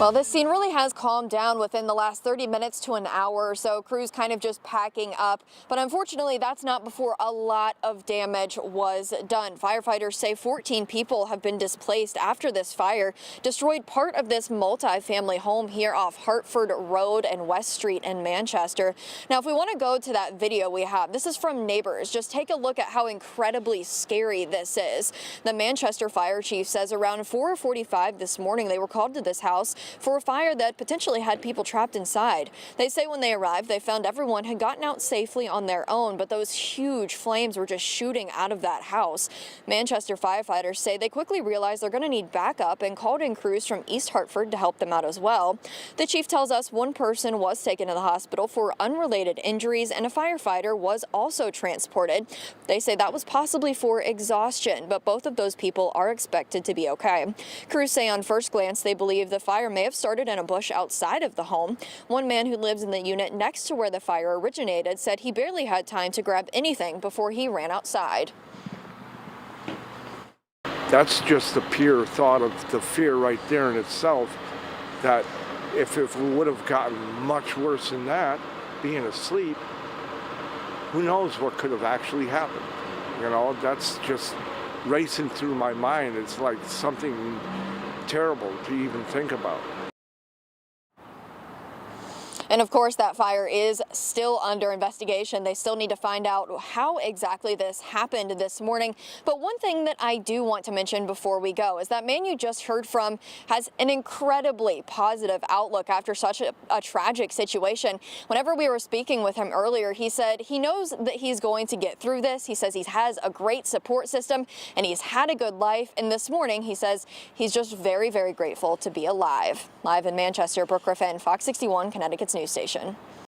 Well, this scene really has calmed down within the last 30 minutes to an hour or so. Crews kind of just packing up. But unfortunately, that's not before a lot of damage was done. Firefighters say 14 people have been displaced after this fire destroyed part of this multi-family home here off Hartford Road and West Street in Manchester. Now, if we want to go to that video we have, this is from neighbors. Just take a look at how incredibly scary this is. The Manchester fire chief says around 4:45 this morning, they were called to this house for a fire that potentially had people trapped inside. They say when they arrived, they found everyone had gotten out safely on their own, but those huge flames were just shooting out of that house. Manchester firefighters say they quickly realized they're going to need backup and called in crews from East Hartford to help them out as well. The chief tells us one person was taken to the hospital for unrelated injuries and a firefighter was also transported. They say that was possibly for exhaustion, but both of those people are expected to be okay. Crews say on first glance they believe the fire may have started in a bush outside of the home. One man who lives in the unit next to where the fire originated said he barely had time to grab anything before he ran outside. That's just the pure thought of the fear right there in itself, that if it would have gotten much worse than that, being asleep, who knows what could have actually happened. You know, that's just racing through my mind. It's like something terrible to even think about. And of course, that fire is still under investigation. They still need to find out how exactly this happened this morning. But one thing that I do want to mention before we go is that man you just heard from has an incredibly positive outlook after such a tragic situation. Whenever we were speaking with him earlier, he said he knows that he's going to get through this. He says he has a great support system and he's had a good life. And this morning, he says he's just very, very grateful to be alive. Live in Manchester, Brooke Griffin, Fox 61, Connecticut's news station.